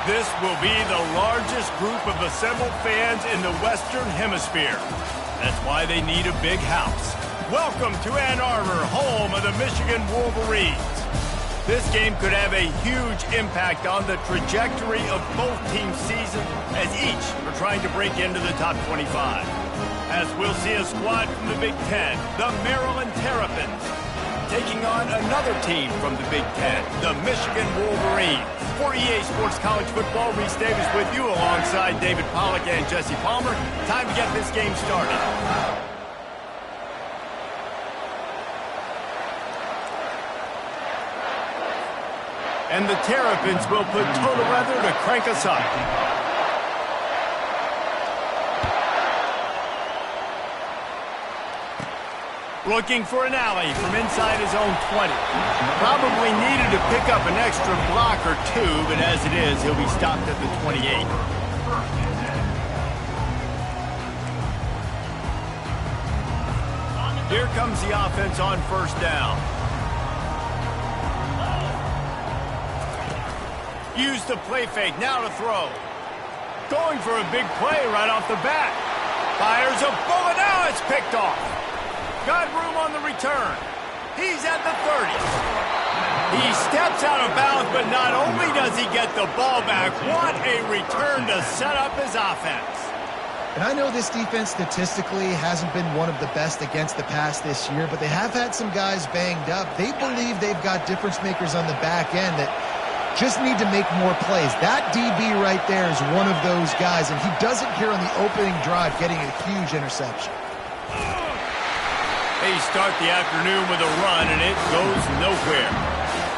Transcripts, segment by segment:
This will be the largest group of assembled fans in the Western Hemisphere. That's why they need a big house. Welcome to Ann Arbor, home of the Michigan Wolverines. This game could have a huge impact on the trajectory of both teams' seasons as each are trying to break into the top 25. As we'll see a squad from the Big Ten, the Maryland Terrapins, taking on another team from the Big Ten, the Michigan Wolverines. For EA Sports College Football, Reese Davis with you alongside David Pollack and Jesse Palmer. Time to get this game started. And the Terrapins will put total weather to crank us up. Looking for an alley from inside his own 20. Probably needed to pick up an extra block or two, but as it is, he'll be stopped at the 28. Here comes the offense on first down. Use the play fake, now to throw. Going for a big play right off the bat. Fires a bullet, now it's picked off. Got room on the return. He's at the 30. He steps out of bounds, but not only does he get the ball back, what a return to set up his offense. And I know this defense statistically hasn't been one of the best against the pass this year, but they have had some guys banged up. They believe they've got difference makers on the back end that just need to make more plays. That DB right there is one of those guys, and he does it here on the opening drive, getting a huge interception. They start the afternoon with a run, and it goes nowhere.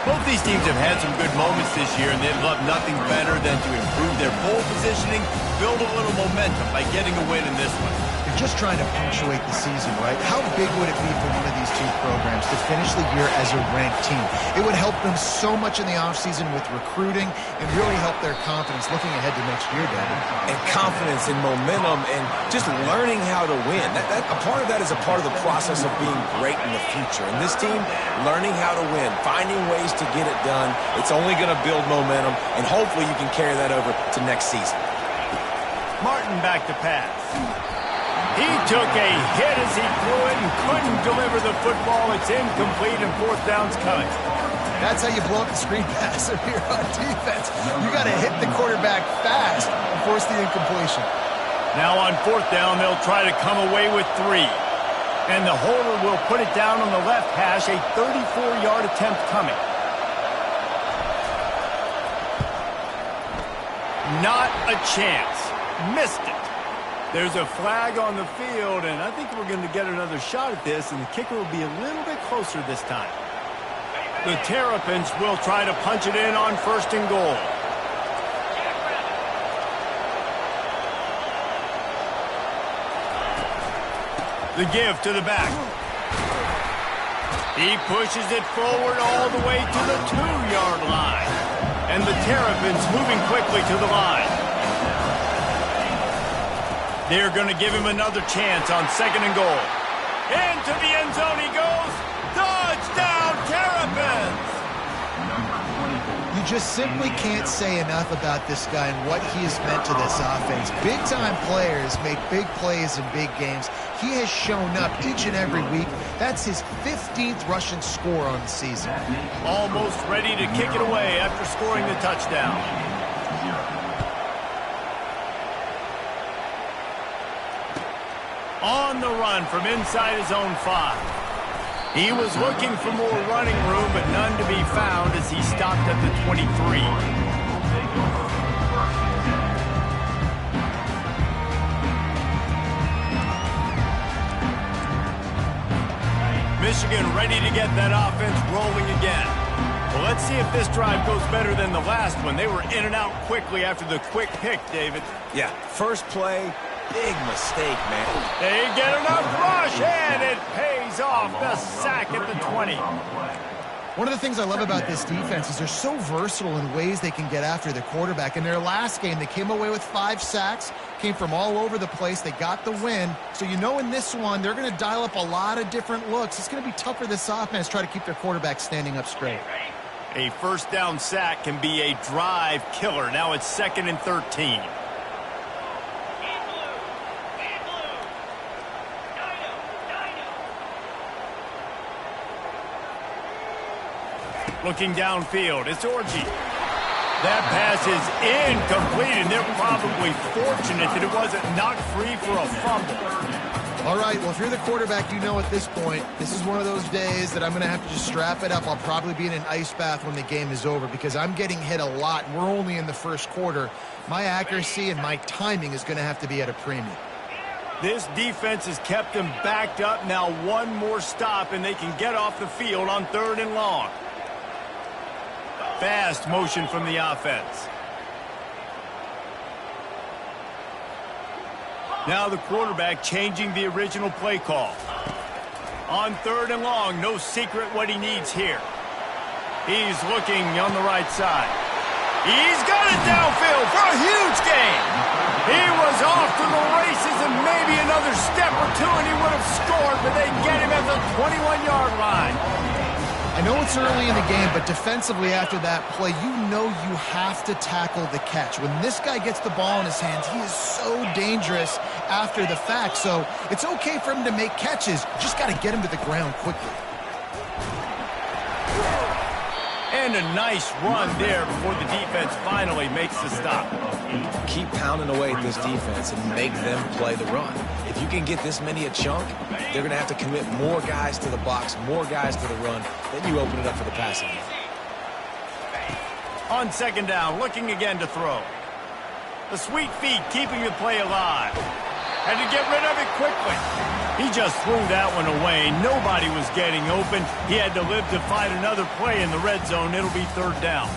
Both these teams have had some good moments this year, and they'd love nothing better than to improve their pole positioning, build a little momentum by getting a win in this one. They're just trying to punctuate the season, right? How big would it be for one of these two programs to finish the year as a ranked team? It would help them so much in the offseason with recruiting and really help their confidence looking ahead to next year, David. And confidence and momentum and just learning how to win. A part of that is a part of the process of being great in the future. And this team, learning how to win, finding ways to get it done, it's only going to build momentum, and hopefully you can carry that over to next season. Martin back to pass. He took a hit as he threw it and couldn't deliver the football. It's incomplete and fourth down's coming. That's how you blow up the screen pass if you're on defense. You got to hit the quarterback fast and force the incompletion. Now on fourth down, they'll try to come away with 3. And the holder will put it down on the left hash, a 34-yard attempt coming. Not a chance. Missed it. There's a flag on the field, and I think we're going to get another shot at this, and the kicker will be a little bit closer this time. The Terrapins will try to punch it in on first and goal. The give to the back. He pushes it forward all the way to the 2-yard line. And the Terrapins moving quickly to the line. They're going to give him another chance on second and goal. Into the end zone he goes. Touchdown, Terrapins! You just simply can't say enough about this guy and what he has meant to this offense. Big-time players make big plays in big games. He has shown up each and every week. That's his 15th rushing score on the season. Almost ready to kick it away after scoring the touchdown. On the run from inside his own 5. He was looking for more running room, but none to be found as he stopped at the 23. Michigan ready to get that offense rolling again. Well, let's see if this drive goes better than the last one. They were in and out quickly after the quick pick, David. Yeah, first play, big mistake, man. They get enough rush, and it pays off. The sack at the 20. One of the things I love about this defense is they're so versatile in ways they can get after the quarterback. In their last game, they came away with 5 sacks, came from all over the place. They got the win. So you know in this one, they're going to dial up a lot of different looks. It's going to be tough for this offense to try to keep their quarterback standing up straight. A first down sack can be a drive killer. Now it's 2nd and 13. Looking downfield, it's Orji. That pass is incomplete, and they're probably fortunate that it wasn't knocked free for a fumble. All right, well, if you're the quarterback, you know at this point, this is one of those days that I'm going to have to just strap it up. I'll probably be in an ice bath when the game is over because I'm getting hit a lot. We're only in the first quarter. My accuracy and my timing is going to have to be at a premium. This defense has kept them backed up. Now one more stop, and they can get off the field on 3rd and long. Fast motion from the offense. Now the quarterback changing the original play call. On 3rd and long, no secret what he needs here. He's looking on the right side. He's got it downfield for a huge gain. He was off to the races and maybe another step or two and he would have scored, but they get him at the 21-yard line. I know it's early in the game, but defensively after that play, you know you have to tackle the catch. When this guy gets the ball in his hands, he is so dangerous after the fact. So it's okay for him to make catches. You just got to get him to the ground quickly. And a nice run there before the defense finally makes the stop. Keep pounding away at this defense and make them play the run. If you can get this many a chunk, they're going to have to commit more guys to the box, more guys to the run. Then you open it up for the passing. On 2nd down, looking again to throw. The sweet feet keeping the play alive. Had to get rid of it quickly. He just threw that one away. Nobody was getting open. He had to live to fight another play in the red zone. It'll be 3rd down.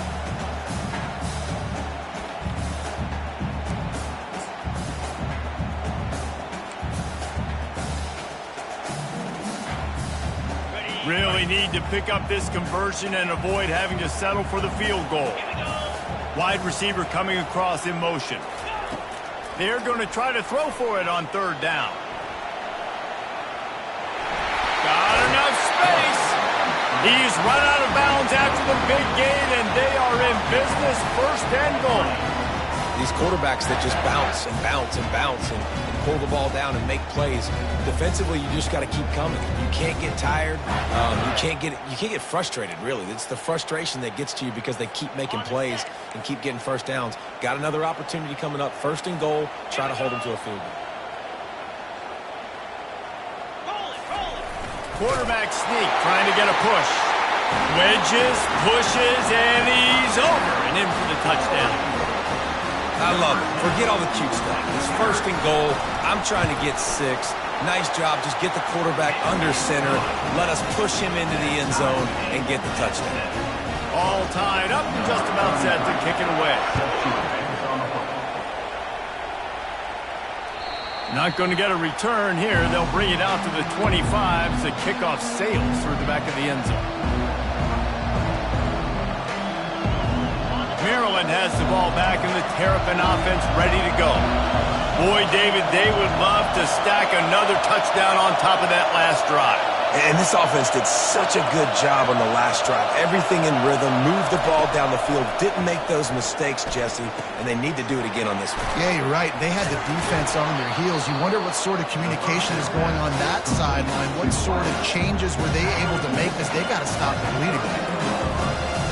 Really need to pick up this conversion and avoid having to settle for the field goal. Wide receiver coming across in motion. They're going to try to throw for it on 3rd down. Got enough space. He's run out of bounds after the big gain, and they are in business, 1st and goal. These quarterbacks that just bounce and bounce and bounce and pull the ball down and make plays. Defensively, you just got to keep coming. You can't get tired. You can't get frustrated, really. It's the frustration that gets to you because they keep making plays and keep getting first downs. Got another opportunity coming up. 1st and goal. Try to hold them to a field goal. Quarterback sneak, trying to get a push. Wedges, pushes, and he's over and in for the touchdown. I love it. Forget all the cute stuff. It's 1st and goal. I'm trying to get 6. Nice job. Just get the quarterback under center. Let us push him into the end zone and get the touchdown. All tied up and just about set to kick it away. Not going to get a return here. They'll bring it out to the 25 as the kickoff sails through the back of the end zone. Maryland has the ball back and the Terrapin offense ready to go. Boy, David, they would love to stack another touchdown on top of that last drive. And this offense did such a good job on the last drive. Everything in rhythm, moved the ball down the field, didn't make those mistakes, Jesse, and they need to do it again on this one. Yeah, you're right. They had the defense on their heels. You wonder what sort of communication is going on that sideline. What sort of changes were they able to make because they got to stop the bleeding.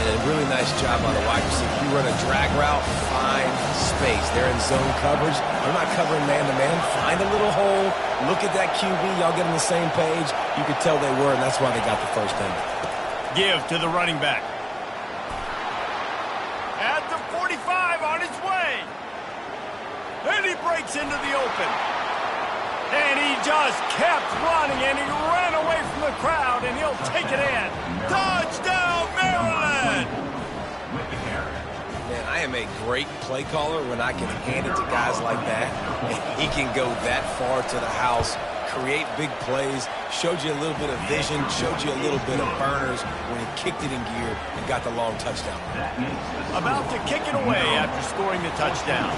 And a really nice job on the wide receiver. You run a drag route, find space. They're in zone coverage. They're not covering man-to-man. Find a little hole. Look at that QB. Y'all get on the same page. You could tell they were, and that's why they got the first down. Give to the running back. At the 45 on his way. And he breaks into the open. And he just kept running, and he ran away from the crowd, and he'll take it in. Touchdown, Maryland! Man, I am a great play caller when I can hand it to guys like that. He can go that far to the house, create big plays, showed you a little bit of vision, showed you a little bit of burners when he kicked it in gear and got the long touchdown. About to kick it away after scoring the touchdown.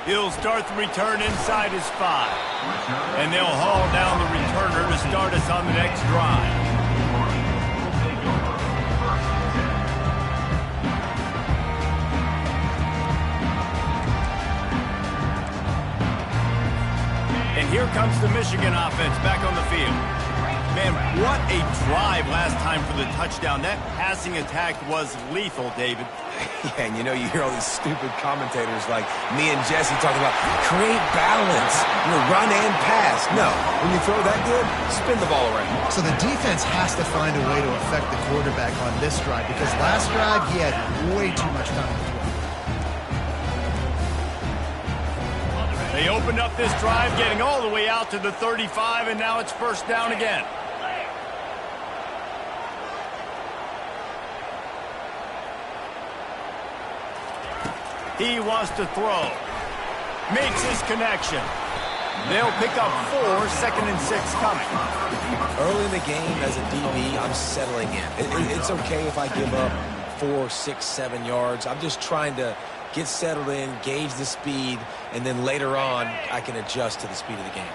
He'll start the return inside his 5. And they'll haul down the returner to start us on the next drive. And here comes the Michigan offense back on the field. Man, what a drive last time for the touchdown. That passing attack was lethal, David. Yeah, and you hear all these stupid commentators like me and Jesse talking about create balance, run and pass. No, when you throw that good, spin the ball around. So the defense has to find a way to affect the quarterback on this drive because last drive he had way too much time to throw. They opened up this drive, getting all the way out to the 35, and now it's first down again. He wants to throw. Makes his connection. They'll pick up 4, 2nd and 6 coming. Early in the game as a DB, I'm settling in. It's okay if I give up 4, 6, 7 yards. I'm just trying to get settled in, gauge the speed, and then later on, I can adjust to the speed of the game.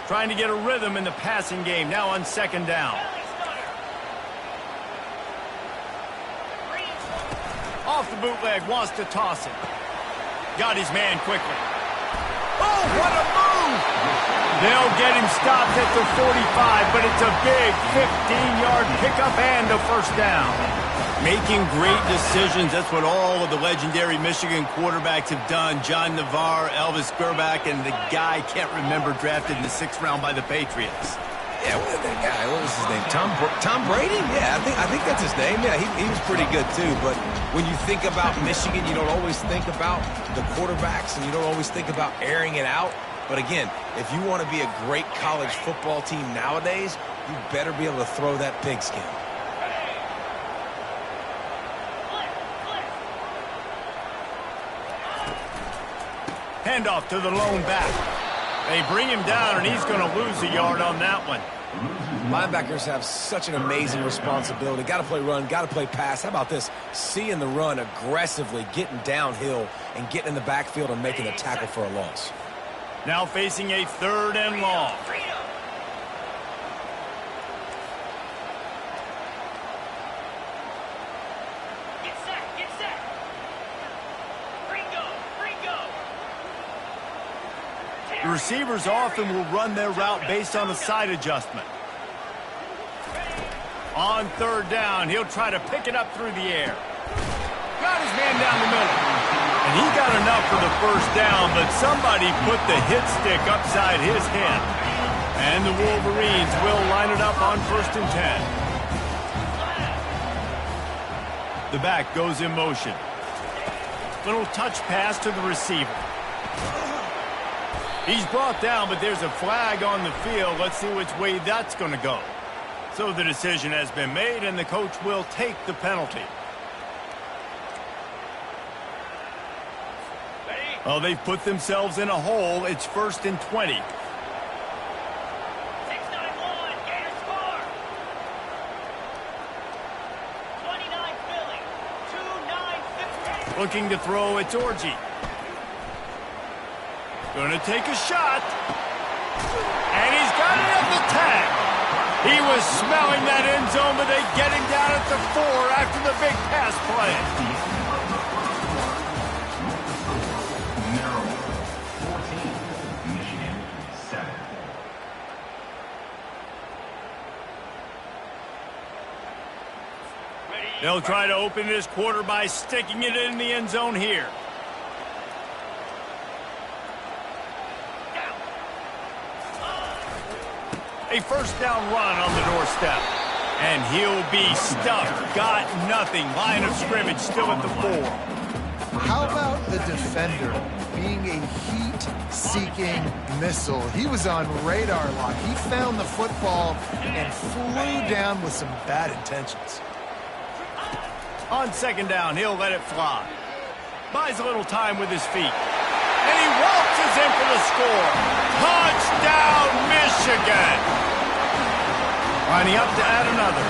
Trying to get a rhythm in the passing game, now on 2nd down. Off the bootleg, wants to toss it. Got his man quickly. Oh, what a move! They'll get him stopped at the 45, but it's a big 15-yard pickup and a first down. Making great decisions, that's what all of the legendary Michigan quarterbacks have done. John Navarre, Elvis Gerbach, and the guy, can't remember, drafted in the 6th round by the Patriots. Yeah, that guy, what was his name? Tom Brady? Yeah, I think that's his name. Yeah, he was pretty good too. But when you think about Michigan, you don't always think about the quarterbacks, and you don't always think about airing it out. But again, if you want to be a great college football team nowadays, you better be able to throw that pigskin. Handoff to the lone back. They bring him down, and he's going to lose a yard on that one. Linebackers have such an amazing responsibility. Got to play run, got to play pass. How about this? Seeing the run aggressively, getting downhill, and getting in the backfield and making a tackle for a loss. Now facing a 3rd and long. The receivers often will run their route based on a side adjustment. On 3rd down, he'll try to pick it up through the air. Got his man down the middle. And he got enough for the first down, but somebody put the hit stick upside his head. And the Wolverines will line it up on 1st and 10. The back goes in motion. Little touch pass to the receiver. He's brought down, but there's a flag on the field. Let's see which way that's going to go. So the decision has been made, and the coach will take the penalty. Oh, they've put themselves in a hole. It's 1st and 20. 6-9-1, Gator score. 29 Philly, 2-9 Looking to throw, it's Orji. Going to take a shot. And he's got it at the tag. He was smelling that end zone, but they get him down at the 4 after the big pass play. They'll try to open this quarter by sticking it in the end zone here. A first down run on the doorstep. And he'll be stuffed. Got nothing. Line of scrimmage still at the 4. How about the defender being a heat-seeking missile? He was on radar lock. He found the football and flew down with some bad intentions. On 2nd down, he'll let it fly. Buys a little time with his feet. And he waltzes in for the score. Touchdown, Michigan! Lining up to add another.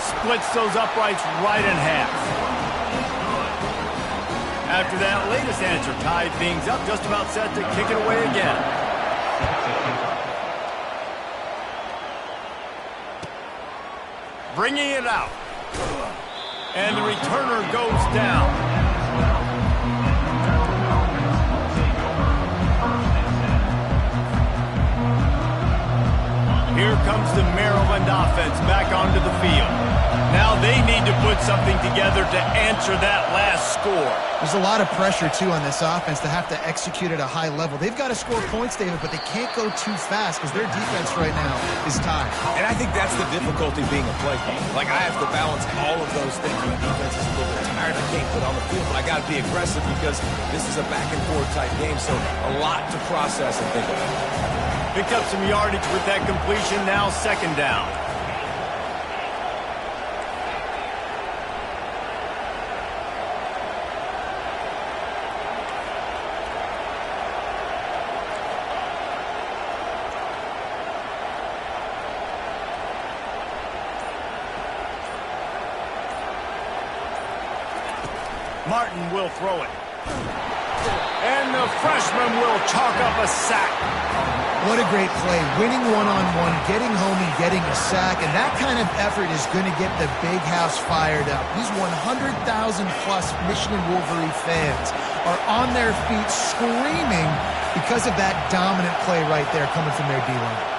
Splits those uprights right in half. After that latest answer tied things up, just about set to kick it away again. Bringing it out. And the returner goes down. Here comes the Maryland offense back onto the field. Now they need to put something together to answer that last score. There's a lot of pressure, too, on this offense to have to execute at a high level. They've got to score points, David, but they can't go too fast because their defense right now is tied. And I think that's the difficulty being a play caller. Like, I have to balance all of those things. My defense is a little bit tired. I can't put on the field, but I got to be aggressive because this is a back-and-forth type game, so a lot to process and think about. Picked up some yardage with that completion, now second down. Martin will throw it. And the freshman will chalk up a sack. What a great play. Winning one-on-one, getting home and getting a sack, and that kind of effort is going to get the big house fired up. These 100,000-plus Michigan Wolverine fans are on their feet screaming because of that dominant play right there coming from their D-line.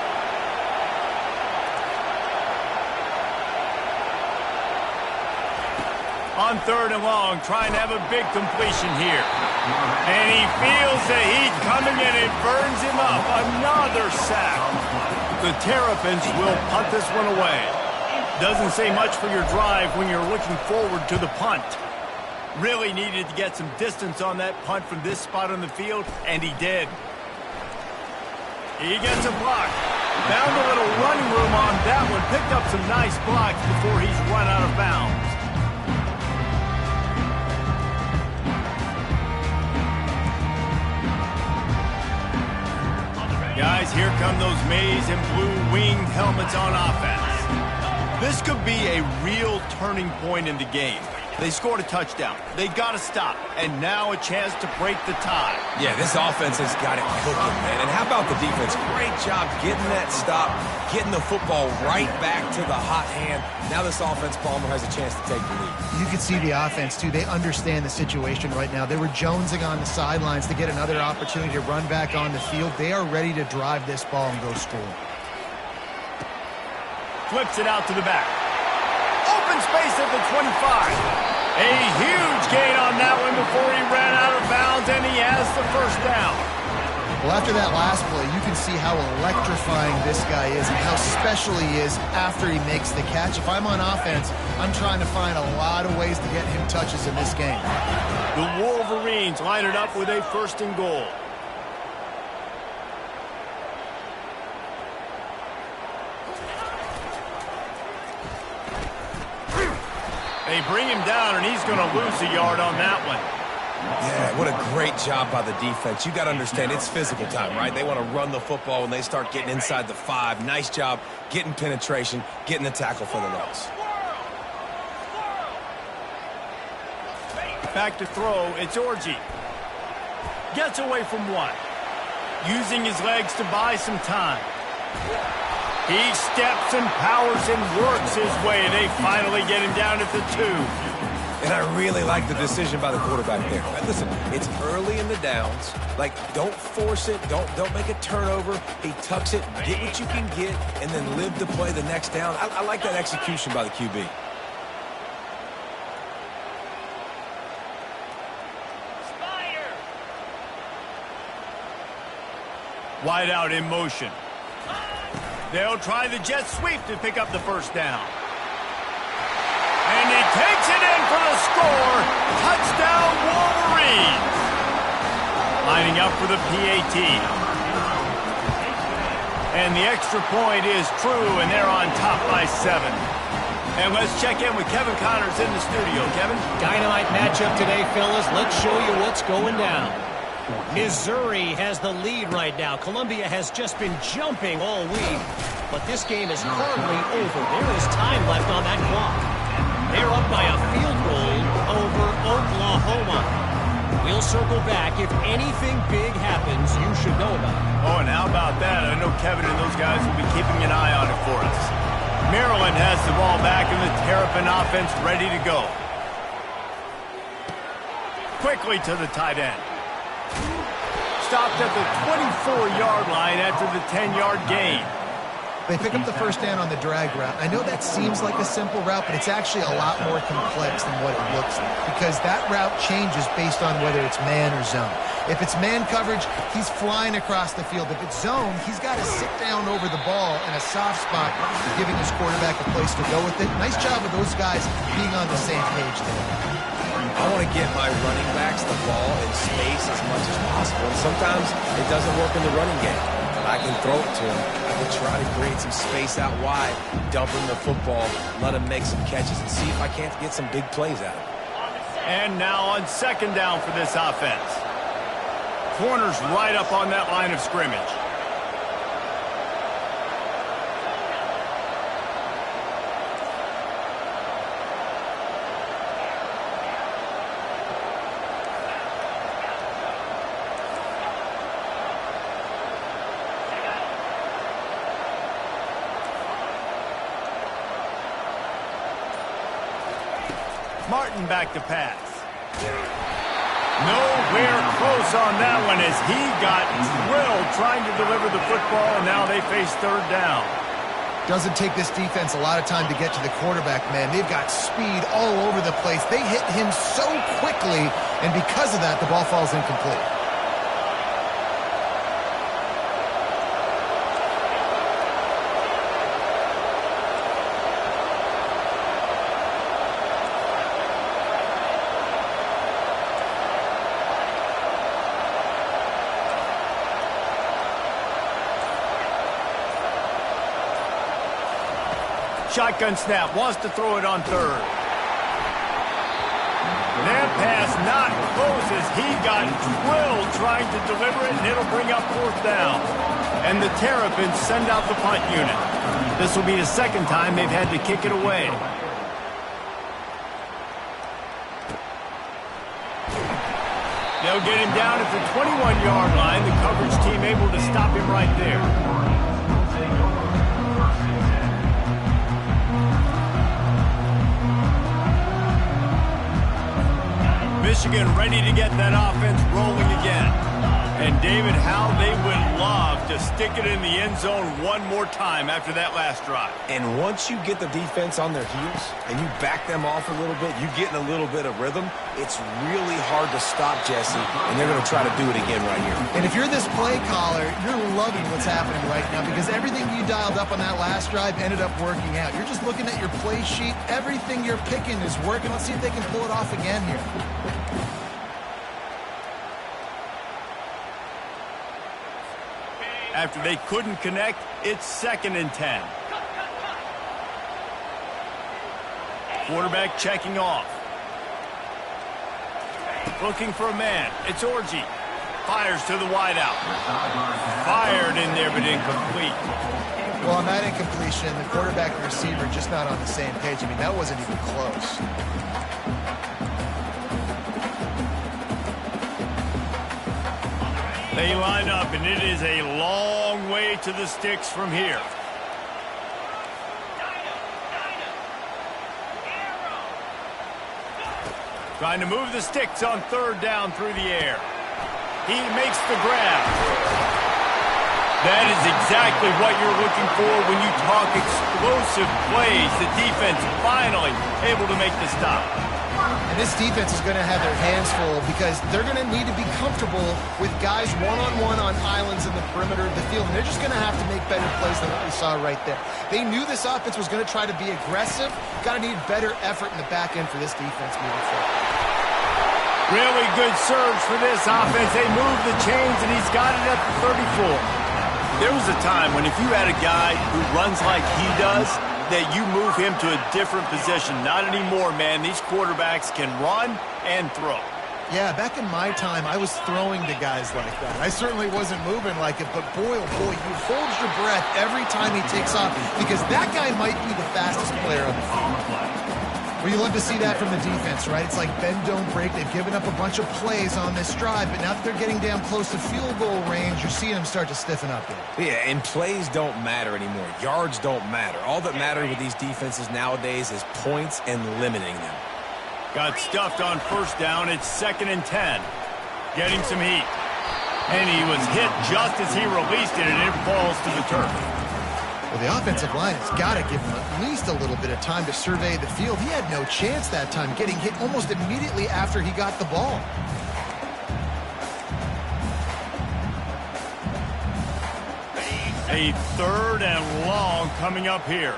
On third and long, trying to have a big completion here. And he feels the heat coming and it burns him up. Another sack. The Terrapins will punt this one away. Doesn't say much for your drive when you're looking forward to the punt. Really needed to get some distance on that punt from this spot on the field, and he did. He gets a block. Found a little running room on that one. Picked up some nice blocks before he's run out of bounds. Guys, here come those maize and blue winged helmets on offense. This could be a real turning point in the game. They scored a touchdown. They got to stop. And now a chance to break the tie. Yeah, this offense has got it cooking, man. And how about the defense? Great job getting that stop, getting the football right back to the hot hand. Now this offense, Palmer, has a chance to take the lead. You can see the offense, too. They understand the situation right now. They were jonesing on the sidelines to get another opportunity to run back on the field. They are ready to drive this ball and go score. Flips it out to the back. Open space at the 25. A huge gain on that one before he ran out of bounds, and he has the first down. Well, after that last play, you can see how electrifying this guy is and how special he is after he makes the catch. If I'm on offense, I'm trying to find a lot of ways to get him touches in this game. The Wolverines line it up with a first and goal. They bring him down, and he's going to lose a yard on that one. Yeah, what a great job by the defense. You got to understand, it's physical time, right? They want to run the football when they start getting inside the 5. Nice job getting penetration, getting the tackle for the loss. Back to throw, it's Orji. Gets away from one. Using his legs to buy some time. He steps and powers and works his way. They finally get him down at the 2. And I really like the decision by the quarterback there. Listen, it's early in the downs. Like, don't force it. Don't make a turnover. He tucks it, get what you can get, and then live to play the next down. I like that execution by the QB. Wide out in motion. They'll try the jet sweep to pick up the first down. And he takes it in for the score. Touchdown, Wolverines. Lining up for the PAT. And the extra point is true, and they're on top by 7. And let's check in with Kevin Connors in the studio. Kevin? Dynamite matchup today, fellas. Let's show you what's going down. Missouri has the lead right now. Columbia has just been jumping all week. But this game is hardly over. There is time left on that clock. They're up by a field goal over Oklahoma. circle back if anything big happens you should know about. Oh, and how about that? I know Kevin and those guys will be keeping an eye on it for us. Maryland has the ball back and the Terrapin offense ready to go. Quickly to the tight end. Stopped at the 24-yard line after the 10-yard gain. They pick up the first down on the drag route. I know that seems like a simple route, but it's actually a lot more complex than what it looks like because that route changes based on whether it's man or zone. If it's man coverage, he's flying across the field. If it's zone, he's got to sit down over the ball in a soft spot, giving his quarterback a place to go with it. Nice job of those guys being on the same page today. I want to get my running backs the ball in space as much as possible. And sometimes it doesn't work in the running game. But I can throw it to him. I can try to create some space out wide, dump him the football, let him make some catches, and see if I can't get some big plays out of him. And now on second down for this offense. Corners right up on that line of scrimmage. Martin back to pass. Nowhere close on that one as he got drilled trying to deliver the football, and now they face third down. Doesn't take this defense a lot of time to get to the quarterback, man. They've got speed all over the place. They hit him so quickly, and because of that, the ball falls incomplete. Shotgun snap, wants to throw it on third. That pass not close as he got drilled trying to deliver it, and it'll bring up fourth down. And the Terrapins send out the punt unit. This will be the second time they've had to kick it away. They'll get him down at the 21-yard line. The coverage team able to stop him right there. Michigan ready to get that offense rolling again. And David, how they would love to stick it in the end zone one more time after that last drive. And once you get the defense on their heels and you back them off a little bit, you get in a little bit of rhythm, it's really hard to stop, Jesse, and they're going to try to do it again right here. And if you're this play caller, you're loving what's happening right now because everything you dialed up on that last drive ended up working out. You're just looking at your play sheet. Everything you're picking is working. Let's see if they can pull it off again here. After they couldn't connect, it's 2nd and 10. Quarterback checking off. Looking for a man. It's Orji. Fires to the wideout. Fired in there, but incomplete. Well, on that incompletion, the quarterback and receiver just not on the same page. I mean, that wasn't even close. They line up, and it is a long way to the sticks from here. Trying to move the sticks on third down through the air. He makes the grab. That is exactly what you're looking for when you talk explosive plays. The defense finally able to make the stop. And this defense is going to have their hands full because they're going to need to be comfortable with guys one-on-one on islands in the perimeter of the field. And they're just going to have to make better plays than what we saw right there. They knew this offense was going to try to be aggressive. Got to need better effort in the back end for this defense moving forward. Really good surge for this offense. They move the chains, and he's got it at the 34. There was a time when if you had a guy who runs like he does, that you move him to a different position. Not anymore, man. These quarterbacks can run and throw. Yeah, back in my time, I was throwing to guys like that. I certainly wasn't moving like it, but boy, oh boy, you hold your breath every time he takes off because that guy might be the fastest player on the field. Well, you love to see that from the defense, right? It's like bend, don't break. They've given up a bunch of plays on this drive, but now that they're getting down close to field goal range, you're seeing them start to stiffen up here. Yeah, and plays don't matter anymore. Yards don't matter. All that matters with these defenses nowadays is points and limiting them. Got stuffed on first down. It's 2nd and 10. Getting some heat. And he was hit just as he released it, and it falls to the turf. Well, the offensive line has got to give him at least a little bit of time to survey the field. He had no chance that time, getting hit almost immediately after he got the ball. A 3rd and long coming up here.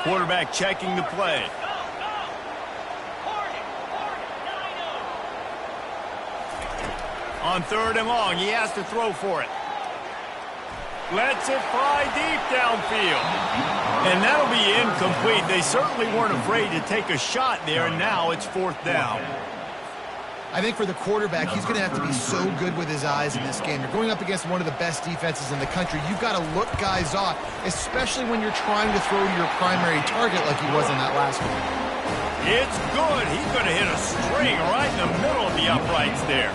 Quarterback checking the play. On 3rd and long, he has to throw for it. Lets it fly deep downfield. And that'll be incomplete. They certainly weren't afraid to take a shot there, and now it's 4th down. I think for the quarterback, he's going to have to be so good with his eyes in this game. You're going up against one of the best defenses in the country. You've got to look guys off, especially when you're trying to throw to your primary target like he was in that last one. It's good. He's going to hit a string right in the middle of the uprights there.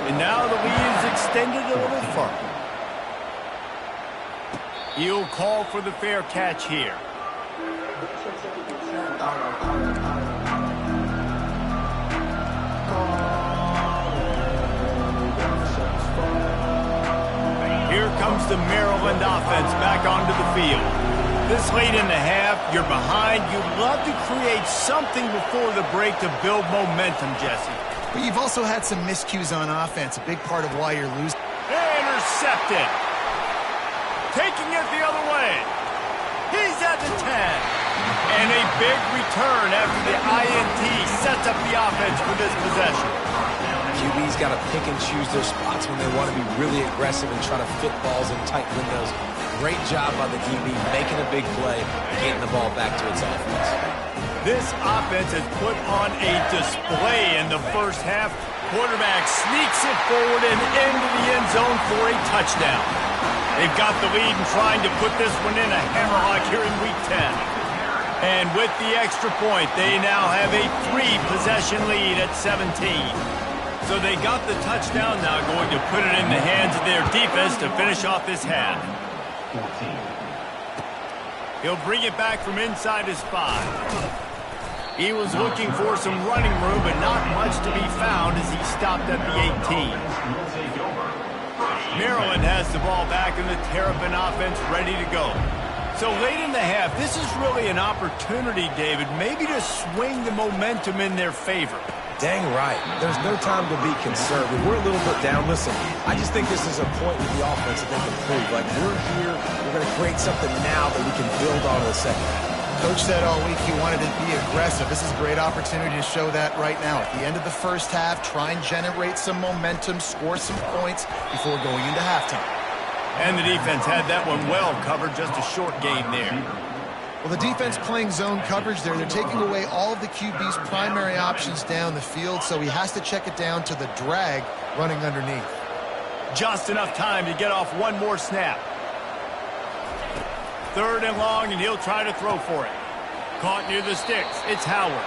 And now the lead is extended a little further. He'll call for the fair catch here. Here comes the Maryland offense back onto the field. This late in the half, you're behind. You'd love to create something before the break to build momentum, Jesse. But you've also had some miscues on offense, a big part of why you're losing. Intercepted. Taking it the other way. He's at the 10. And a big return after the INT sets up the offense for this possession. QB's got to pick and choose their spots when they want to be really aggressive and try to fit balls in tight windows. Great job by the QB making a big play, getting the ball back to its offense. This offense has put on a display in the first half. Quarterback sneaks it forward and into the end zone for a touchdown. They've got the lead and trying to put this one in a hammerlock here in Week 10. And with the extra point, they now have a 3-possession lead at 17. So they got the touchdown, now going to put it in the hands of their defense to finish off this half. He'll bring it back from inside his 5. He was looking for some running room, but not much to be found as he stopped at the 18. Maryland has the ball back and the Terrapin offense ready to go. So late in the half, this is really an opportunity, David, maybe to swing the momentum in their favor. Dang right. There's no time to be conservative. We're a little bit down. Listen, I just think this is a point with the offense that they can prove. Like, we're here, we're going to create something now that we can build on in the second half. Coach said all week he wanted to be aggressive. This is a great opportunity to show that right now. At the end of the first half, try and generate some momentum, score some points before going into halftime. And the defense had that one well covered, just a short gain there. Well, the defense playing zone coverage there. They're taking away all of the QB's primary options down the field, so he has to check it down to the drag running underneath. Just enough time to get off one more snap. 3rd and long, and he'll try to throw for it. Caught near the sticks. It's Howard.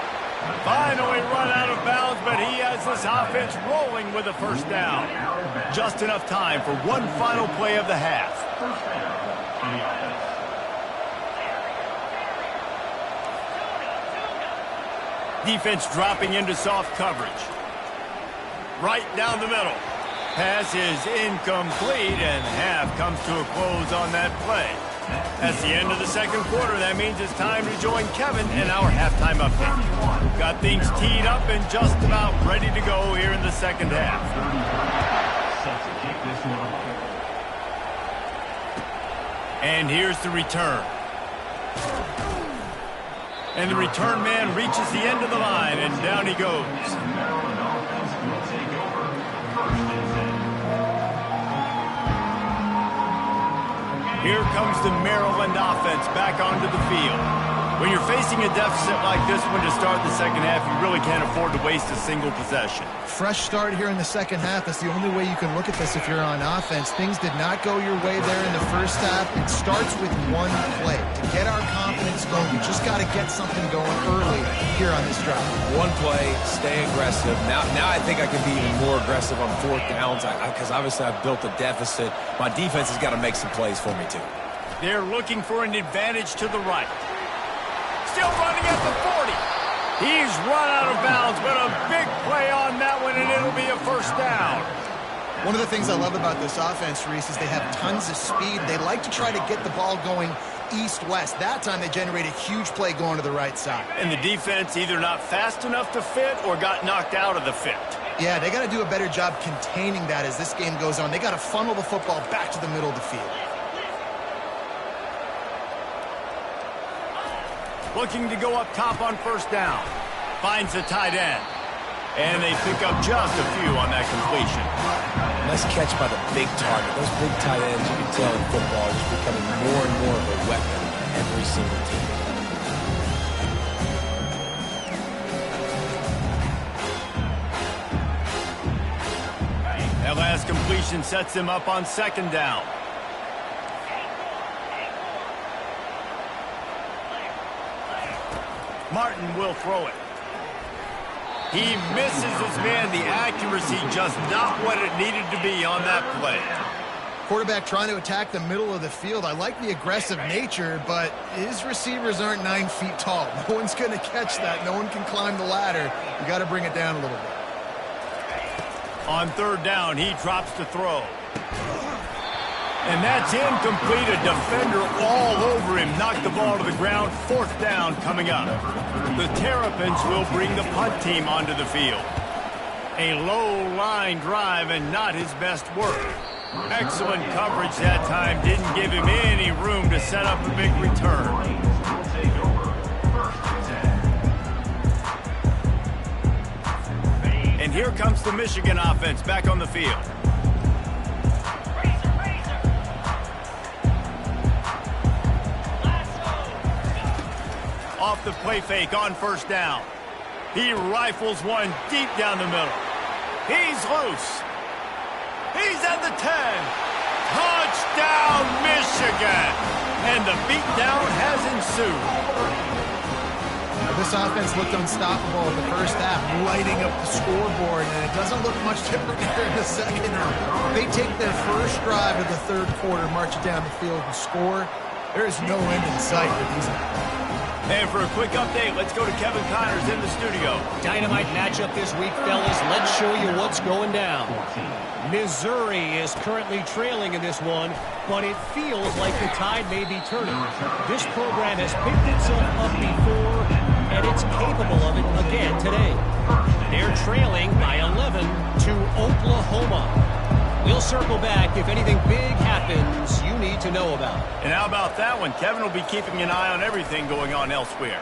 Finally run out of bounds, but he has this offense rolling with a first down. Just enough time for one final play of the half. Defense dropping into soft coverage. Right down the middle. Pass is incomplete, and half comes to a close on that play. That's the end of the second quarter. That means it's time to join Kevin in our halftime update. Got things teed up and just about ready to go here in the second half. And here's the return. And the return man reaches the end of the line, and down he goes. Here comes the Maryland offense back onto the field. When you're facing a deficit like this one to start the second half, you really can't afford to waste a single possession. Fresh start here in the second half. That's the only way you can look at this if you're on offense. Things did not go your way there in the first half. It starts with one play. To get our confidence going, we just got to get something going early here on this drive. One play, stay aggressive. Now I think I can be even more aggressive on fourth downs because obviously I've built a deficit. My defense has got to make some plays for me too. They're looking for an advantage to the right. Still running at the 40. He's run out of bounds, but a big play on that one, and it'll be a first down. One of the things I love about this offense, Reese, is they have tons of speed. They like to try to get the ball going east-west. That time they generate a huge play going to the right side. And the defense either not fast enough to fit or got knocked out of the fit. Yeah, they got to do a better job containing that as this game goes on. They got to funnel the football back to the middle of the field. Looking to go up top on first down. Finds the tight end. And they pick up just a few on that completion. Nice catch by the big target. Those big tight ends, you can tell in football, are just becoming more and more of a weapon on every single team. That last completion sets him up on second down. Martin will throw it. He misses his man. The accuracy just not what it needed to be on that play. Quarterback trying to attack the middle of the field. I like the aggressive nature, but his receivers aren't 9 feet tall. No one's going to catch that. No one can climb the ladder. You got to bring it down a little bit. On third down, he drops to throw. And that's incomplete. A defender all over him. Knocked the ball to the ground. Fourth down coming up. The Terrapins will bring the punt team onto the field. A low line drive and not his best work. Excellent coverage that time. Didn't give him any room to set up a big return. And here comes the Michigan offense back on the field. Off the play fake on first down. He rifles one deep down the middle. He's loose. He's at the 10. Touchdown, Michigan. And the beatdown has ensued. This offense looked unstoppable in the first half, lighting up the scoreboard, and it doesn't look much different here in the second half. They take their first drive of the third quarter, march it down the field and score. There is no end in sight for these guys. And for a quick update, let's go to Kevin Connors in the studio. Dynamite matchup this week, fellas. Let's show you what's going down. Missouri is currently trailing in this one, but it feels like the tide may be turning. This program has picked itself up before, and it's capable of it again today. They're trailing by 11 to Oklahoma. We'll circle back if anything big happens you need to know about. And how about that one? Kevin will be keeping an eye on everything going on elsewhere.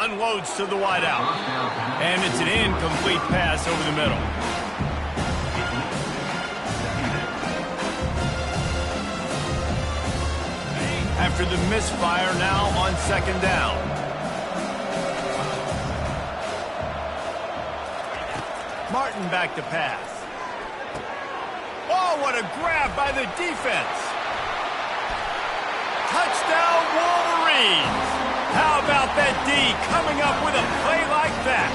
Unloads to the wideout. And it's an incomplete pass over the middle. After the misfire, now on second down. Martin back to pass. Oh, what a grab by the defense. Touchdown, Wolverines. How about that D coming up with a play like that?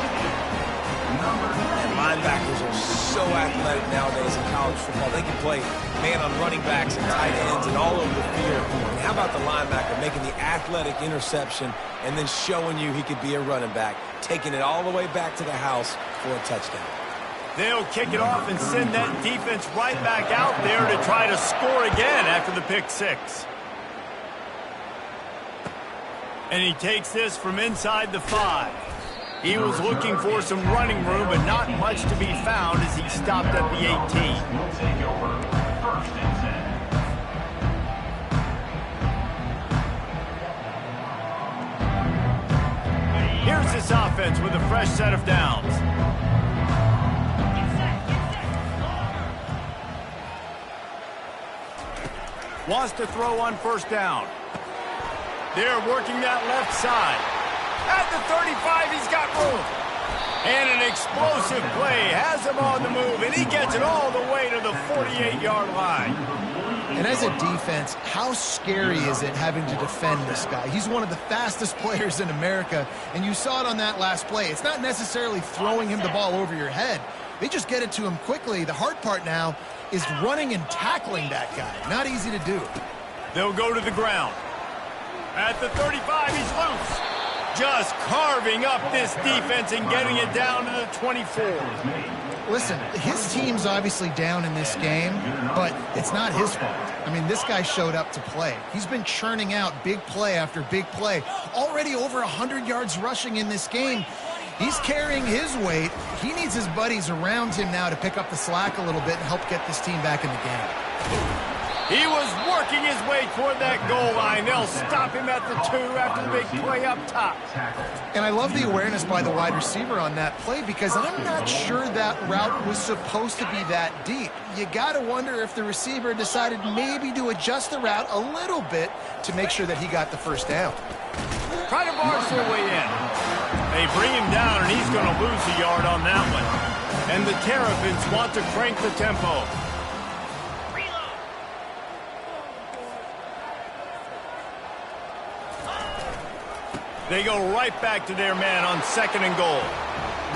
Linebackers are so athletic nowadays in college football. They can play man on running backs and tight ends and all over the field. And how about the linebacker making the athletic interception and then showing you he could be a running back, taking it all the way back to the house for a touchdown. They'll kick it off and send that defense right back out there to try to score again after the pick six. And he takes this from inside the 5. He was looking for some running room, but not much to be found as he stopped at the 18. Here's this offense with a fresh set of downs. Wants to throw on first down. They're working that left side. At the 35, he's got room. And an explosive play has him on the move, and he gets it all the way to the 48-yard line. And as a defense, how scary is it having to defend this guy? He's one of the fastest players in America, and you saw it on that last play. It's not necessarily throwing him the ball over your head. They just get it to him quickly. The hard part now is running and tackling that guy. Not easy to do. They'll go to the ground. At the 35, he's loose. Just carving up this defense and getting it down to the 24. Listen, his team's obviously down in this game, but it's not his fault. I mean, this guy showed up to play. He's been churning out big play after big play. Already over 100 yards rushing in this game. He's carrying his weight. He needs his buddies around him now to pick up the slack a little bit and help get this team back in the game. He was working his way toward that goal line. They'll stop him at the 2 after the big play up top. And I love the awareness by the wide receiver on that play because I'm not sure that route was supposed to be that deep. You got to wonder if the receiver decided maybe to adjust the route a little bit to make sure that he got the first down. Try to barge their way in. They bring him down, and he's going to lose a yard on that one. And the Terrapins want to crank the tempo. They go right back to their man on 2nd and goal.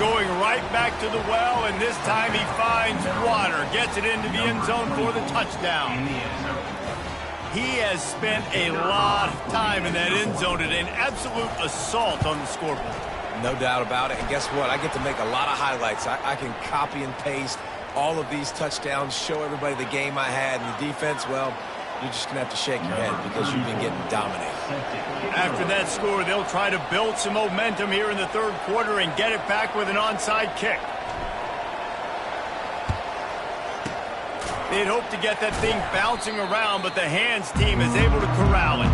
Going right back to the well, and this time he finds water. Gets it into the end zone for the touchdown. He has spent a lot of time in that end zone and an absolute assault on the scoreboard. No doubt about it. And guess what? I get to make a lot of highlights. I can copy and paste all of these touchdowns, show everybody the game I had, and the defense, well, you're just going to have to shake your head because you've been getting dominated. After that score, they'll try to build some momentum here in the 3rd quarter and get it back with an onside kick. They'd hope to get that thing bouncing around, but the hands team is able to corral it.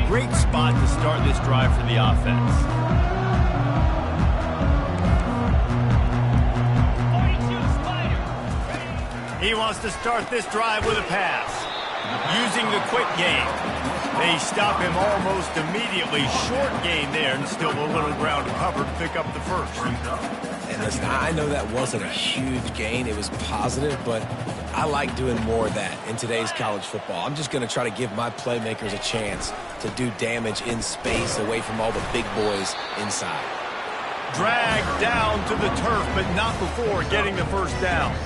Great spot to start this drive for the offense. He wants to start this drive with a pass. Using the quick game. They stop him almost immediately. Short gain there, and still a little ground to cover to pick up the first. And listen, I know that wasn't a huge gain. It was positive, but I like doing more of that in today's college football. I'm just going to try to give my playmakers a chance to do damage in space away from all the big boys inside. Dragged down to the turf, but not before getting the first down.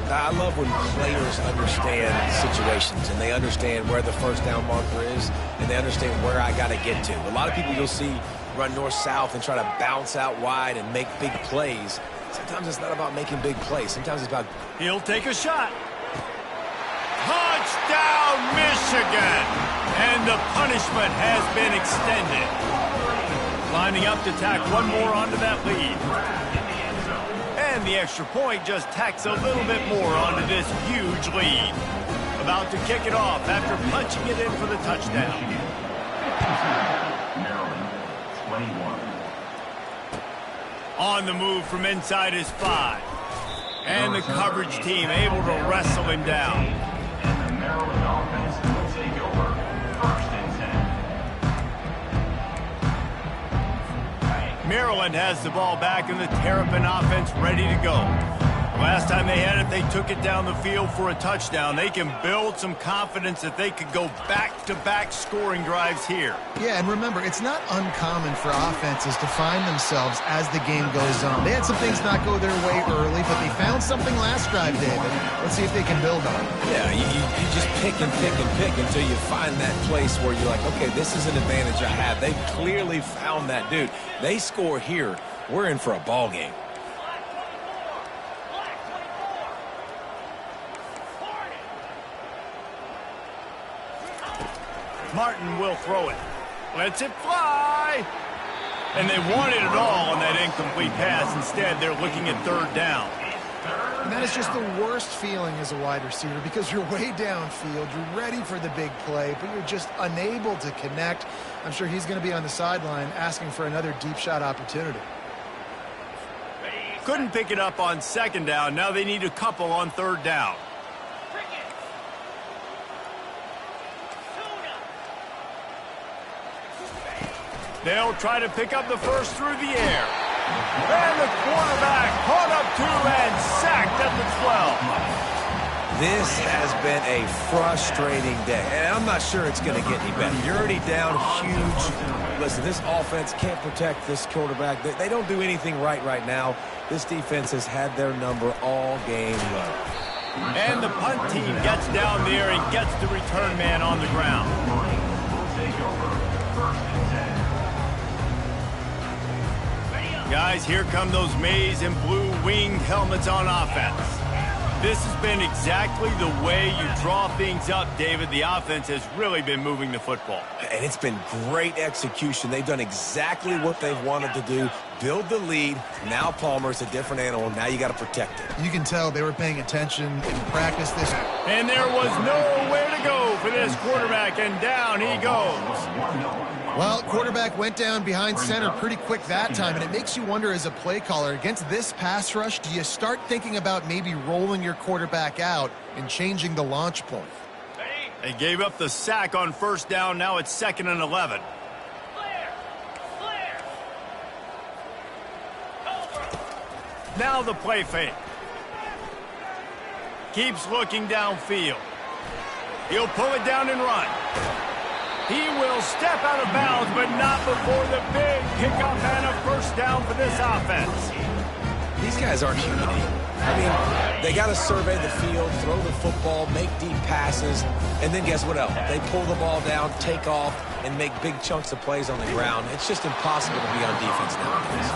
I love when players understand situations and they understand where the first down marker is and they understand where I got to get to. A lot of people you'll see run north-south and try to bounce out wide and make big plays. Sometimes it's not about making big plays. Sometimes it's about... He'll take a shot. Touchdown, Michigan! And the punishment has been extended. Lining up to tack one more onto that lead. And the extra point just tacks a little bit more onto this huge lead. About to kick it off after punching it in for the touchdown. Maryland, 21. On the move from inside his 5. And the coverage team able to wrestle him down. And the Maryland offense will take over 1st and 10. Maryland has the ball back and the Terrapin offense ready to go. Last time they had it, they took it down the field for a touchdown. They can build some confidence that they could go back-to-back scoring drives here. Yeah, and remember, it's not uncommon for offenses to find themselves as the game goes on. They had some things not go their way early, but they found something last drive, David. Let's see if they can build on it. Yeah, you just pick and pick and pick until you find that place where you're like, okay, this is an advantage I have. They clearly found that dude. They score here. We're in for a ball game. Martin will throw it. Lets it fly. And they wanted it all on that incomplete pass. Instead, they're looking at 3rd down. And that is just the worst feeling as a wide receiver because you're way downfield, you're ready for the big play, but you're just unable to connect. I'm sure he's going to be on the sideline asking for another deep shot opportunity. Couldn't pick it up on 2nd down. Now they need a couple on 3rd down. They'll try to pick up the first through the air. And the quarterback caught up to and sacked at the 12. This has been a frustrating day, and I'm not sure it's going to get any better. You're already down huge. Listen, this offense can't protect this quarterback. They don't do anything right now. This defense has had their number all game long. And the punt team gets down there and gets the return man on the ground. Guys, here come those maize and blue winged helmets on offense. This has been exactly the way you draw things up, David. The offense has really been moving the football. And it's been great execution. They've done exactly what they've wanted to do. Build the lead. Now Palmer's a different animal. Now you got to protect it. You can tell they were paying attention in practice this. And there was nowhere to go for this quarterback, and down he goes. Well, quarterback went down behind center pretty quick that time, and it makes you wonder as a play caller, against this pass rush, do you start thinking about maybe rolling your quarterback out and changing the launch point? They gave up the sack on first down. Now it's 2nd and 11. Now the play fake. Keeps looking downfield. He'll pull it down and run. He will step out of bounds, but not before the big pickup and a first down for this offense. These guys aren't human. I mean, they got to survey the field, throw the football, make deep passes, and then guess what else? They pull the ball down, take off, and make big chunks of plays on the ground. It's just impossible to be on defense nowadays.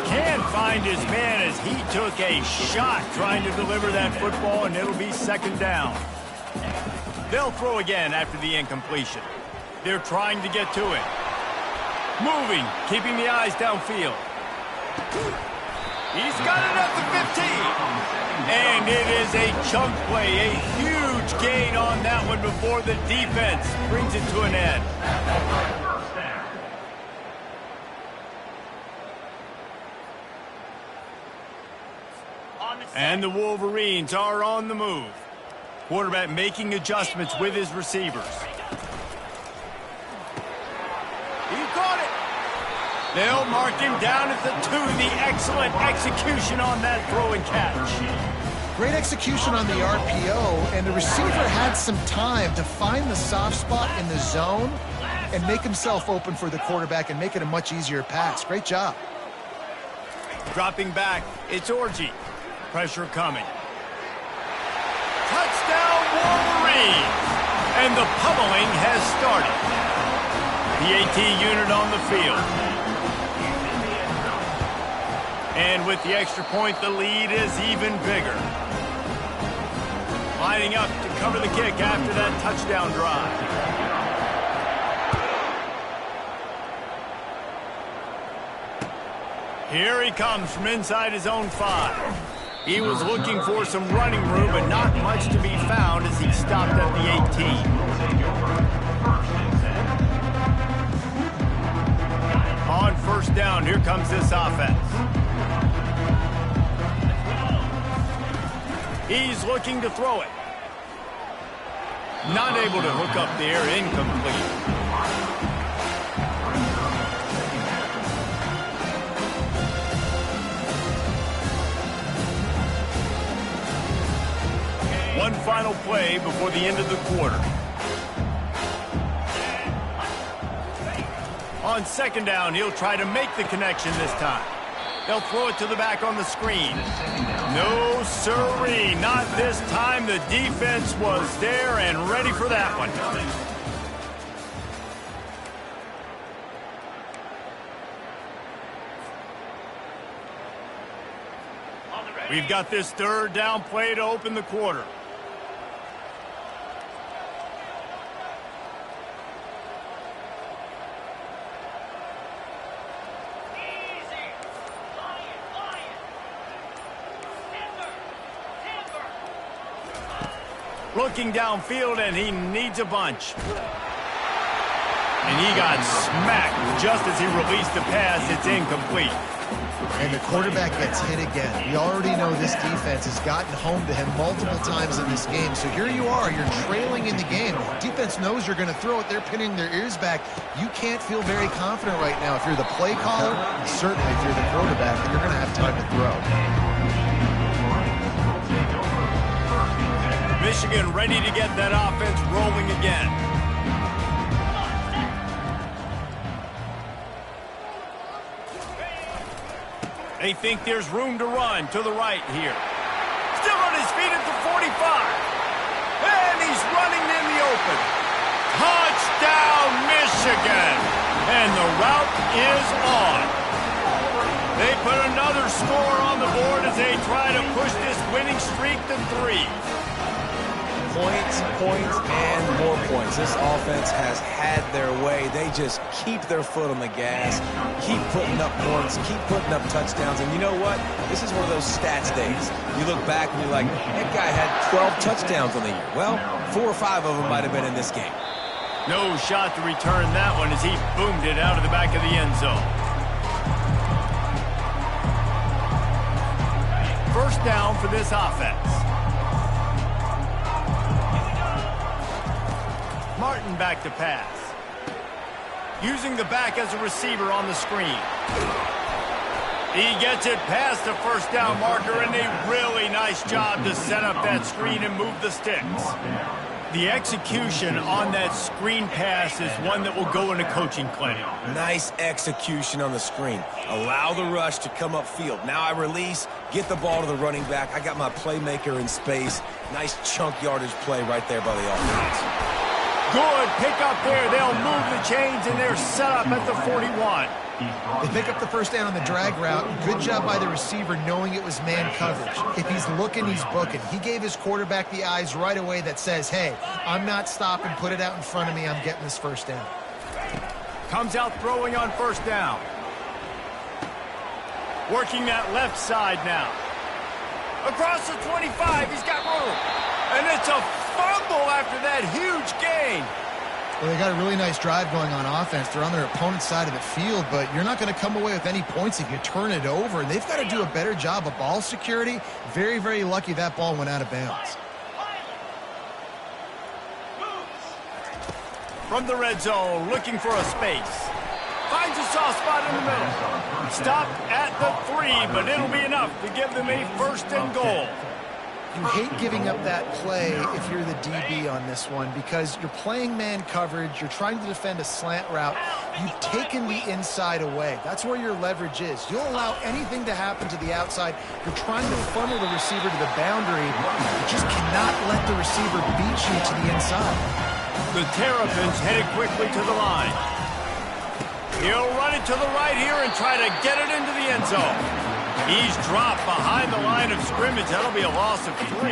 Can't find his man as he took a shot trying to deliver that football, and it'll be 2nd down. They'll throw again after the incompletion. They're trying to get to it. Moving, keeping the eyes downfield. He's got it at the 15. And it is a chunk play, a huge gain on that one before the defense brings it to an end. And the Wolverines are on the move. Quarterback making adjustments with his receivers. He caught it. They'll mark him down at the 2. The excellent execution on that throw and catch. Great execution on the RPO, and the receiver had some time to find the soft spot in the zone and make himself open for the quarterback and make it a much easier pass. Great job. Dropping back, it's Orji. Pressure coming. Touchdown Wolverines! And the pummeling has started. The AT unit on the field. And with the extra point, the lead is even bigger. Lining up to cover the kick after that touchdown drive. Here he comes from inside his own 5. He was looking for some running room, but not much to be found as he stopped at the 18. On first down, here comes this offense. He's looking to throw it. Not able to hook up there, incomplete. One final play before the end of the quarter. On 2nd down, he'll try to make the connection this time. They'll throw it to the back on the screen. No siree, not this time. The defense was there and ready for that one. We've got this 3rd down play to open the quarter. Looking downfield, and he needs a bunch. And he got smacked just as he released the pass. It's incomplete. And the quarterback gets hit again. We already know this defense has gotten home to him multiple times in this game. So here you are, you're trailing in the game. Defense knows you're going to throw it. They're pinning their ears back. You can't feel very confident right now if you're the play caller, certainly if you're the quarterback, and you're going to have time to throw. Michigan ready to get that offense rolling again. They think there's room to run to the right here. Still on his feet at the 45. And he's running in the open. Touchdown, Michigan. And the route is on. They put another score on the board as they try to push this winning streak to 3. Points, points, and more points. This offense has had their way. They just keep their foot on the gas, keep putting up points, keep putting up touchdowns. And you know what? This is one of those stats days. You look back and you're like, that guy had 12 touchdowns on the year. Well, 4 or 5 of them might have been in this game. No shot to return that one as he boomed it out of the back of the end zone. First down for this offense. Martin back to pass. Using the back as a receiver on the screen. He gets it past the first down marker, and a really nice job to set up that screen and move the sticks. The execution on that screen pass is one that will go in a coaching clinic. Nice execution on the screen. Allow the rush to come upfield. Now I release, get the ball to the running back. I got my playmaker in space. Nice chunk yardage play right there by the offense. Good pick up there. They'll move the chains, and they're set up at the 41. They pick up the first down on the drag route. Good job by the receiver knowing it was man coverage. If he's looking, he's booking. He gave his quarterback the eyes right away that says, hey, I'm not stopping. Put it out in front of me. I'm getting this first down. Comes out throwing on first down. Working that left side now. Across the 25, he's got room. And it's a fumble after that huge gain. Well, they got a really nice drive going on offense. They're on their opponent's side of the field, but you're not going to come away with any points if you turn it over. And they've got to do a better job of ball security. Very, very lucky that ball went out of bounds. From the red zone, looking for a space. Finds a soft spot in the middle. Stopped at the 3, but it'll be enough to give them a first and goal. You hate giving up that play if you're the DB on this one because you're playing man coverage, you're trying to defend a slant route, you've taken the inside away. That's where your leverage is. You'll allow anything to happen to the outside. You're trying to funnel the receiver to the boundary. You just cannot let the receiver beat you to the inside. The Terrapins headed quickly to the line. He'll run it to the right here and try to get it into the end zone. He's dropped behind the line of scrimmage. That'll be a loss of 3.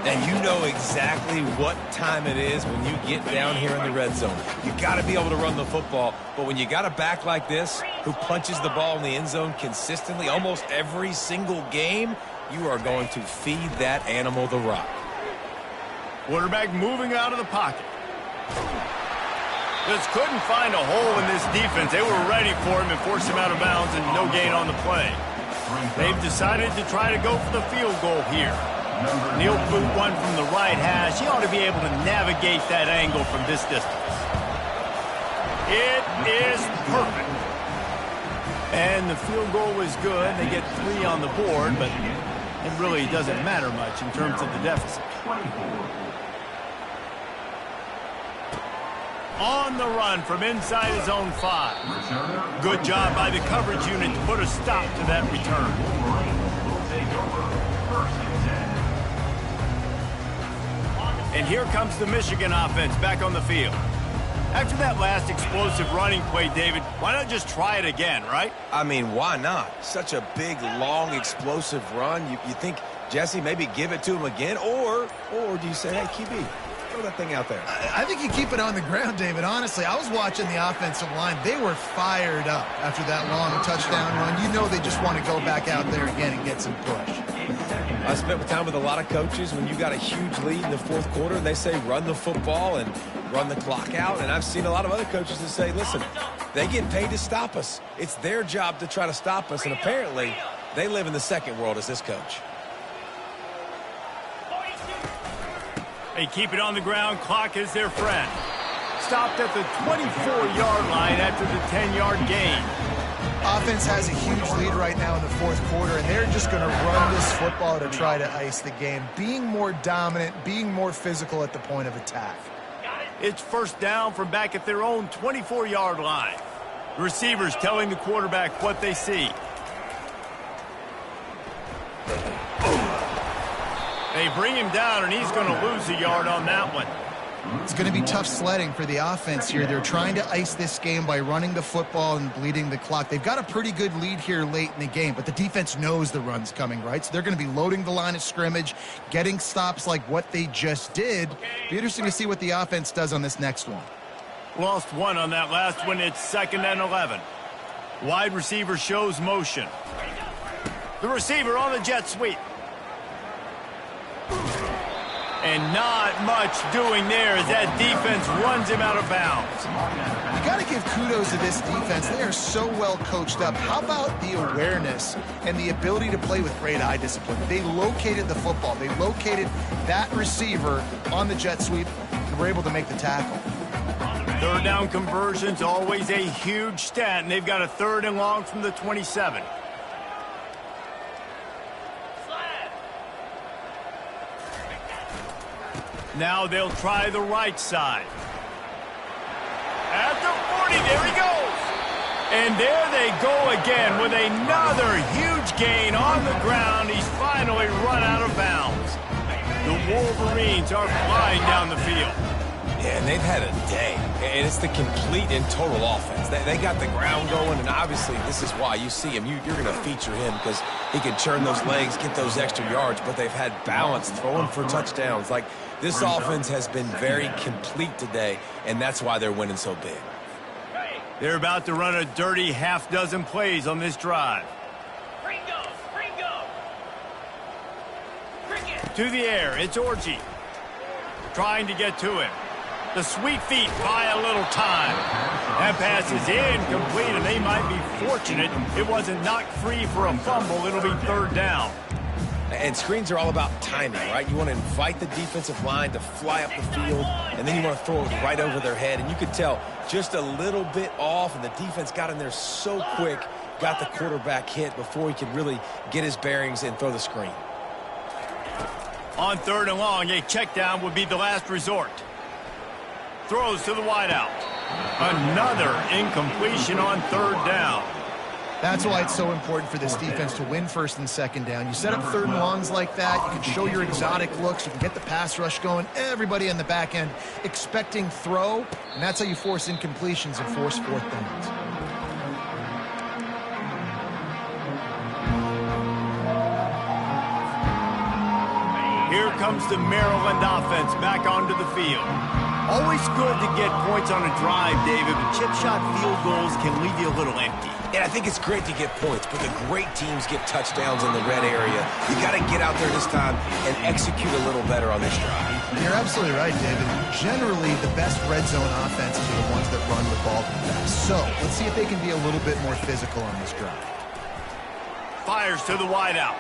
And you know exactly what time it is when you get down here in the red zone. You got to be able to run the football, but when you got a back like this who punches the ball in the end zone consistently almost every single game, you are going to feed that animal the rock. Quarterback moving out of the pocket. Just couldn't find a hole in this defense. They were ready for him and forced him out of bounds, and no gain on the play. They've decided to try to go for the field goal here. Neil boot one from the right hash. He ought to be able to navigate that angle from this distance. It is perfect. And the field goal was good. They get 3 on the board, but it really doesn't matter much in terms of the deficit. On the run from inside his own 5. Good job by the coverage unit to put a stop to that return. And here comes the Michigan offense back on the field. After that last explosive running play, David, why not just try it again, right? I mean, why not? Such a big, long, explosive run. You think, Jesse, maybe give it to him again? Or do you say, hey, QB, throw that thing out there? I think you keep it on the ground, David. Honestly, I was watching the offensive line. They were fired up after that long touchdown run. You know they just want to go back out there again and get some push. I spent time with a lot of coaches when you got a huge lead in the fourth quarter, they say run the football and run the clock out. And I've seen a lot of other coaches that say, listen, they get paid to stop us. It's their job to try to stop us. And apparently, they live in the second world as this coach. They keep it on the ground. Clock is their friend. Stopped at the 24-yard line after the 10-yard gain. Offense has a huge lead right now in the fourth quarter, and they're just going to run this football to try to ice the game. Being more dominant, being more physical at the point of attack. It's first down from back at their own 24-yard line. The receivers telling the quarterback what they see. They bring him down, and he's going to lose a yard on that one. It's going to be tough sledding for the offense here. They're trying to ice this game by running the football and bleeding the clock. They've got a pretty good lead here late in the game, but the defense knows the run's coming, right? So they're going to be loading the line of scrimmage, getting stops like what they just did. Be interesting to see what the offense does on this next one. Lost one on that last one. It's 2nd and 11. Wide receiver shows motion. The receiver on the jet sweep. And not much doing there as that defense runs him out of bounds. You got to give kudos to this defense. They are so well coached up. How about the awareness and the ability to play with great eye discipline? They located the football. They located that receiver on the jet sweep and were able to make the tackle. Third down conversion's always a huge stat, and they've got a 3rd and long from the 27. Now they'll try the right side. At the 40, there he goes. And there they go again with another huge gain on the ground. He's finally run out of bounds. The Wolverines are flying down the field. Yeah, and they've had a day. And it's the complete and total offense. They got the ground going, and obviously this is why you see him. You're going to feature him because he can churn those legs, get those extra yards, but they've had balance, throwing for touchdowns. Like, this offense has been very complete today, and that's why they're winning so big. They're about to run a dirty half-dozen plays on this drive. To the air, it's Orji. Trying to get to him. The sweet feet buy a little time. That pass is incomplete, and they might be fortunate it wasn't knocked free for a fumble. It'll be 3rd down. And screens are all about timing, right? You want to invite the defensive line to fly up the field, and then you want to throw it right over their head. And you could tell just a little bit off, and the defense got in there so quick, got the quarterback hit before he could really get his bearings and throw the screen. On 3rd and long, a check down would be the last resort. Throws to the wideout. Another incompletion on 3rd down. That's why it's so important for this defense to win 1st and 2nd down. You set up 3rd and longs like that, you can show your exotic looks, you can get the pass rush going, everybody on the back end expecting throw, and that's how you force incompletions and force 4th downs. Here comes the Maryland offense back onto the field. Always good to get points on a drive, David, but chip shot field goals can leave you a little empty. And I think it's great to get points, but the great teams get touchdowns in the red area. You got to get out there this time and execute a little better on this drive. You're absolutely right, David. Generally, the best red zone offenses are the ones that run the ball the best. So, let's see if they can be a little bit more physical on this drive. Fires to the wideout.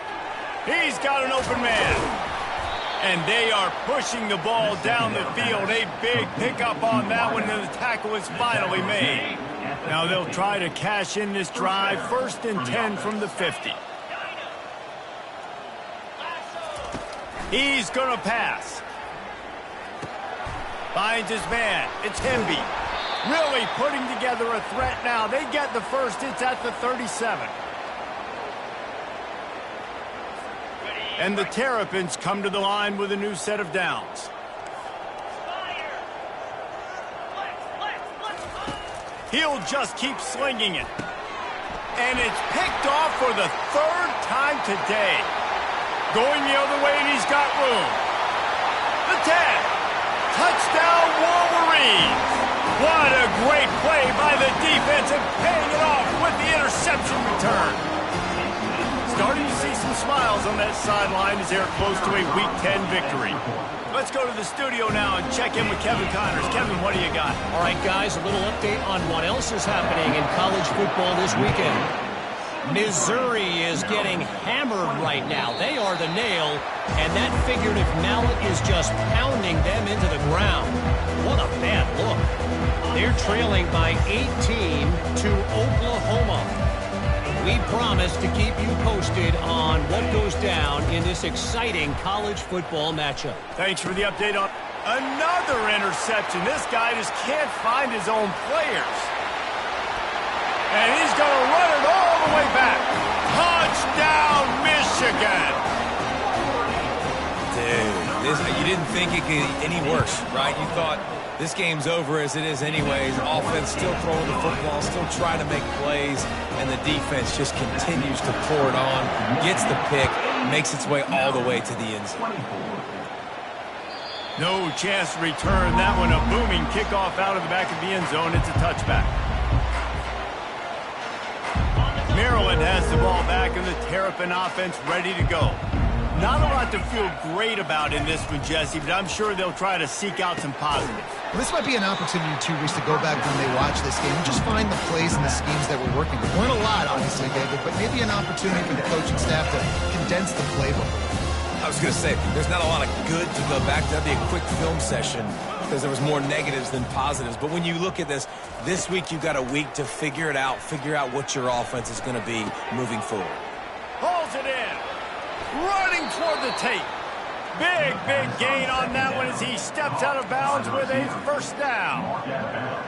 He's got an open man. And they are pushing the ball down the field. A big pickup on that one, and the tackle is finally made. Now they'll try to cash in this drive. 1st and 10 from the 50. He's going to pass. Finds his man. It's Hemby. Really putting together a threat now. They get the first. It's at the 37. And the Terrapins come to the line with a new set of downs. He'll just keep slinging it. And it's picked off for the 3rd time today. Going the other way, and he's got room. The 10. Touchdown, Wolverines. What a great play by the defense and paying it off with the interception return. Starting to see some some smiles on that sideline as they're close to a Week 10 victory. Let's go to the studio now and check in with Kevin Connors. Kevin, what do you got? All right, guys, a little update on what else is happening in college football this weekend. Missouri is getting hammered right now. They are the nail, and that figurative mallet is just pounding them into the ground. What a bad look. They're trailing by 18 to Oklahoma. We promise to keep you posted on what goes down in this exciting college football matchup. Thanks for the update on another interception. This guy just can't find his own players. And he's going to run it all the way back. Touchdown, Michigan. Dude, you didn't think it could get any worse, right? You thought this game's over as it is anyways. Offense still throwing the football, still trying to make plays, and the defense just continues to pour it on, gets the pick, makes its way all the way to the end zone. No chance to return that one. A booming kickoff out of the back of the end zone. It's a touchback. Maryland has the ball back and the Terrapin offense ready to go. Not a lot to feel great about in this one, Jesse, but I'm sure they'll try to seek out some positives. Well, this might be an opportunity, too, Reese, to go back when they watch this game and just find the plays and the schemes that we're working with. Weren't a lot, obviously, David, but maybe an opportunity for the coaching staff to condense the playbook. I was going to say, there's not a lot of good to go back. That'd be a quick film session because there was more negatives than positives. But when you look at this week you've got a week to figure it out, figure out what your offense is going to be moving forward. Hauls it in. Running toward the tape. Big gain on that one as he steps out of bounds with a first down.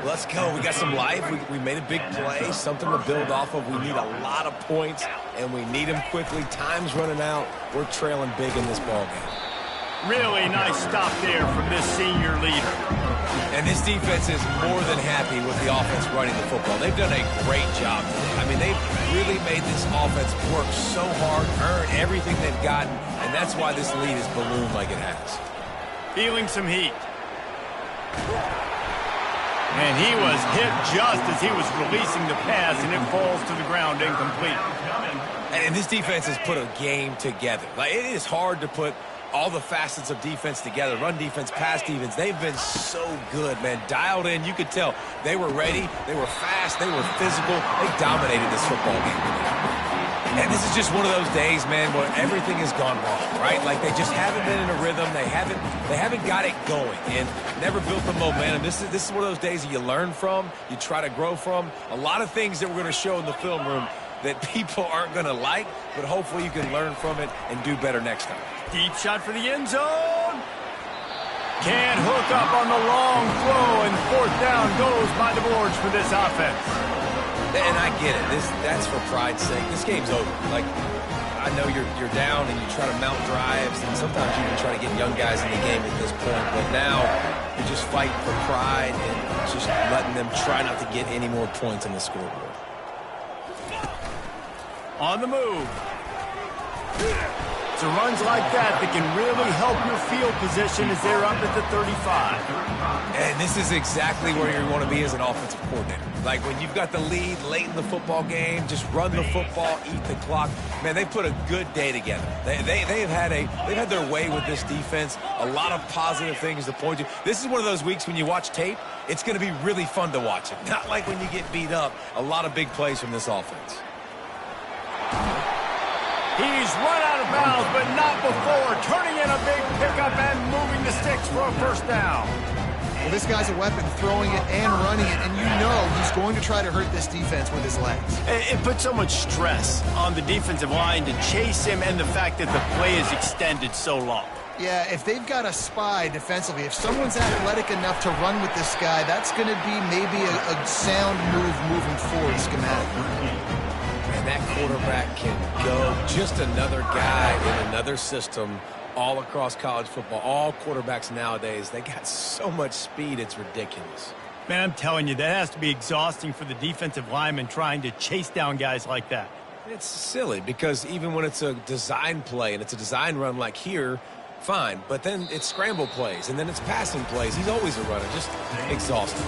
Let's go. We got some life. We made a big play, something to build off of. We need a lot of points, and we need them quickly. Time's running out. We're trailing big in this ballgame. Really nice stop there from this senior leader. And this defense is more than happy with the offense running the football. They've done a great job today. I mean, they've really made this offense work so hard, earn everything they've gotten, and that's why this lead is ballooned like it has. Feeling some heat. And he was hit just as he was releasing the pass, and it falls to the ground incomplete. And this defense has put a game together. Like, it is hard to put all the facets of defense together. Run defense, pass defense. They've been so good, man. Dialed in. You could tell they were ready. They were fast. They were physical. They dominated this football game today. And this is just one of those days, man, where everything has gone wrong, right? Like, they just haven't been in a rhythm. They haven't got it going and never built the momentum. This is one of those days that you learn from, you try to grow from. A lot of things that we're going to show in the film room that people aren't going to like, but hopefully you can learn from it and do better next time. Deep shot for the end zone. Can't hook up on the long throw, and fourth down goes by the boards for this offense. And I get it. That's for pride's sake. This game's over. Like, I know you're down and you try to mount drives, and sometimes you even try to get young guys in the game at this point. But now you're just fighting for pride and just letting them try not to get any more points on the scoreboard. On the move. It's runs like that can really help your field position as they're up at the 35. And this is exactly where you want to be as an offensive coordinator. Like, when you've got the lead late in the football game, just run the football, eat the clock. Man, they put a good day together. They've had their way with this defense. A lot of positive things to point to. This is one of those weeks when you watch tape, it's going to be really fun to watch it. Not like when you get beat up. A lot of big plays from this offense. He's run out of bounds, but not before. Turning in a big pickup and moving the sticks for a first down. Well, this guy's a weapon, throwing it and running it, and you know he's going to try to hurt this defense with his legs. It puts so much stress on the defensive line to chase him, and the fact that the play is extended so long. Yeah, if they've got a spy defensively, if someone's athletic enough to run with this guy, that's going to be maybe a sound move moving forward schematically. And that quarterback can go. Just another guy in another system all across college football. All quarterbacks nowadays, they got so much speed, it's ridiculous. Man, I'm telling you, that has to be exhausting for the defensive lineman trying to chase down guys like that. It's silly because even when it's a design play and it's a design run like here, fine. But then it's scramble plays and then it's passing plays. He's always a runner, just exhausting.